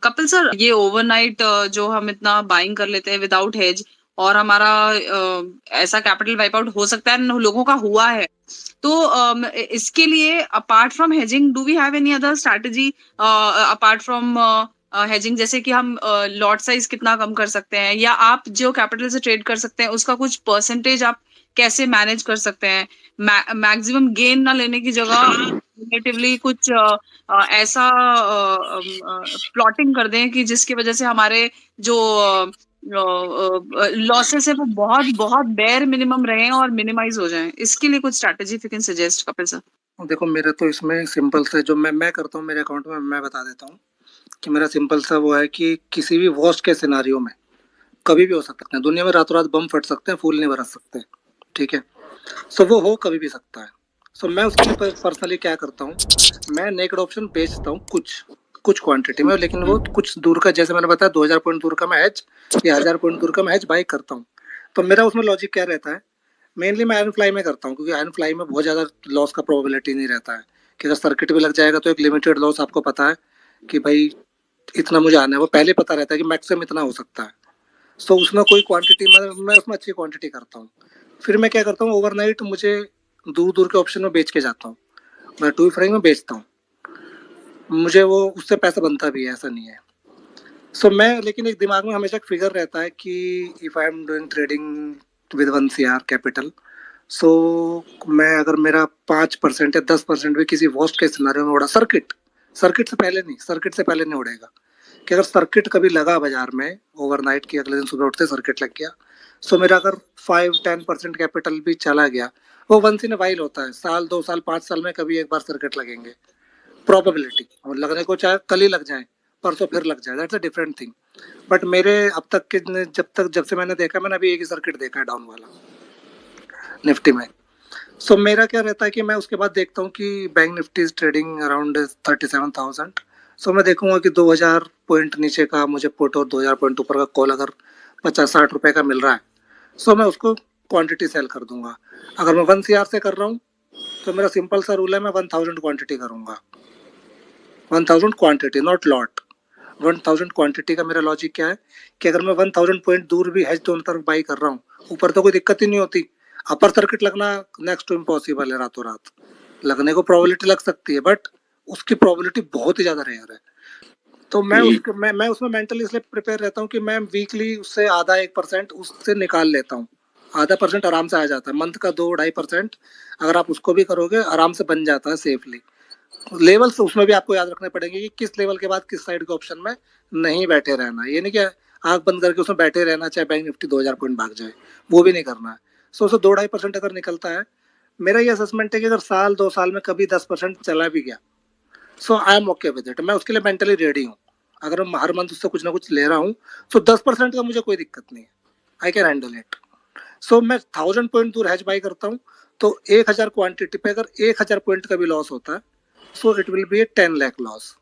Kapil sir, ये overnight जो हम इतना बाइंग कर लेते हैं विदाउट हेज और हमारा ऐसा कैपिटल वाइप आउट हो सकता है, लोगों का हुआ है। तो इसके लिए apart from hedging do we have any other strategy apart from hedging, जैसे कि हम लॉट साइज कितना कम कर सकते हैं, या आप जो कैपिटल से ट्रेड कर सकते हैं उसका कुछ परसेंटेज आप कैसे मैनेज कर सकते हैं, मैक्सिमम गेन ना लेने की जगह रिलेटिवली कुछ ऐसा प्लॉटिंग कर दें कि जिसकी वजह से हमारे जो लॉसेस है वो बहुत बहुत बेयर मिनिमम रहे और मिनिमाइज हो जाएं। इसके लिए कुछ strategy if you can suggest, Kapil sir. देखो, मेरा तो इसमें सिंपल से जो मैं करता हूँ मेरे अकाउंट में, मैं बता देता हूँ कि मेरा सिंपल सा वो है कि किसी भी वर्स्ट के सिनारियो में कभी भी हो सकता है, दुनिया में रातों रात बम फट सकते हैं, फूल नहीं बरस सकते, ठीक है। सो वो हो कभी भी सकता है। सो मैं उसके लिए पर्सनली क्या करता हूँ, मैं नेकेड ऑप्शन बेचता हूँ कुछ कुछ क्वांटिटी में, लेकिन वो कुछ दूर का, जैसे मैंने बताया 2000 पॉइंट दूर का मैं हैज या 1000 पॉइंट दूर का मैं हैज बाई करता हूँ। तो मेरा उसमें लॉजिक क्या रहता है, मेनली मैं आयरन फ्लाई में करता हूँ, क्योंकि आयरन फ्लाई में बहुत ज़्यादा लॉस का प्रोबेबिलिटी नहीं रहता है कि अगर सर्किट भी लग जाएगा तो एक लिमिटेड लॉस आपको पता है कि भाई इतना मुझे आना है, वो पहले पता रहता है कि मैक्सिमम इतना हो सकता है। सो उसमें कोई क्वांटिटी मैं उसमें अच्छी क्वांटिटी करता हूँ। फिर मैं क्या करता हूँ, ओवरनाइट मुझे दूर दूर के ऑप्शन में बेच के जाता हूँ, मैं टू फ्राइंग में बेचता हूँ, मुझे वो उससे पैसा बनता भी है, ऐसा नहीं है। सो मैं, लेकिन एक दिमाग में हमेशा एक फिगर रहता है कि if I am doing trading with 1 CR capital, so मैं अगर मेरा 5% या 10% भी किसी वर्स्ट के सिनारियो में उड़ा, सर्किट से पहले नहीं, सर्किट से पहले नहीं उड़ेगा, कि अगर सर्किट कभी लगा बाजार में ओवरनाइट की, अगले दिन सुबह उठते सर्किट लग गया, सो मेरा अगर 5-10% कैपिटल भी चला गया, वो वंस इन वाइल होता है, साल 2 साल 5 साल में कभी एक बार सर्किट लगेंगे, प्रोबेबिलिटी, और लगने को चाहे कल ही लग जाए, परसों फिर लग जाए, that's a different thing. But मेरे अब तक के जब से मैंने देखा, मैंने अभी एक ही सर्किट देखा है डाउन वाला निफ्टी में। सो मेरा क्या रहता है कि मैं उसके बाद देखता हूँ कि bank Nifty is trading around 37,000। सो मैं देखूंगा कि 2000 पॉइंट नीचे का मुझे पुट और 2000 पॉइंट ऊपर का कॉल अगर 50-60 रुपए का मिल रहा है, सो मैं उसको क्वांटिटी सेल कर दूंगा। अगर मैं 1 CR से कर रहा हूँ तो मेरा सिंपल सा रूल है, मैं 1000 क्वांटिटी करूंगा, 1000 क्वांटिटी नॉट लॉट। 1000 क्वांटिटी का मेरा लॉजिक क्या है कि अगर मैं 1000 पॉइंट दूर भी हेज दोनों तरफ बाई कर रहा हूँ, ऊपर तो कोई दिक्कत ही नहीं होती, अपर सर्किट लगना नेक्स्ट टू इम्पॉसिबल है, रातों रात लगने को प्रोबेबिलिटी लग सकती है, बट उसकी प्रोबेबिलिटी बहुत ही ज्यादा रेयर है। तो मैं उसमें मेंटली इसलिए प्रिपेयर रहता हूँ कि मैं वीकली उससे आधा 1% उससे निकाल लेता हूँ, आधा परसेंट आराम से आ जाता है, मंथ का 2-2.5% अगर आप उसको भी करोगे आराम से बन जाता है सेफली। लेवल्स उसमें भी आपको याद रखने पड़ेंगे कि किस लेवल के बाद किस साइड के ऑप्शन में नहीं बैठे रहना है, ये नहीं कि आंख बंद करके उसमें बैठे रहना चाहे बैंक निफ्टी 2000 पॉइंट भाग जाए, वो भी नहीं करना है। सो उससे 2-2.5% अगर निकलता है, मेरा ये असेसमेंट है कि अगर साल 2 साल में कभी 10% चला भी गया, so I am okay with it, मैं उसके लिए मेंटली रेडी हूँ। अगर मैं हर मंथ उससे कुछ ना कुछ ले रहा हूँ, सो 10% का मुझे कोई दिक्कत नहीं है, आई कैन हैंडल इट। सो मैं 1000 पॉइंट दूर हैच बाई करता हूँ, तो 1000 क्वांटिटी पे अगर 1000 पॉइंट का भी लॉस होता है, so it will be A 10 lakh loss,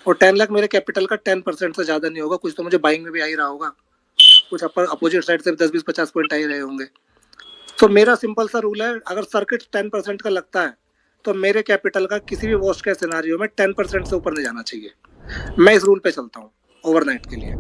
और 10 लाख मेरे कैपिटल का 10% से ज्यादा नहीं होगा, कुछ तो मुझे बाइंग में भी आ ही रहा होगा, कुछ अपर अपोजिट साइड से भी 10-20-50 पॉइंट आ ही रहे होंगे। तो मेरा सिंपल सा रूल है, अगर सर्किट 10% का लगता है तो मेरे कैपिटल का किसी भी वर्स्ट के सिनारियो में 10% से ऊपर नहीं जाना चाहिए, मैं इस रूल पे चलता हूँ ओवरनाइट के लिए।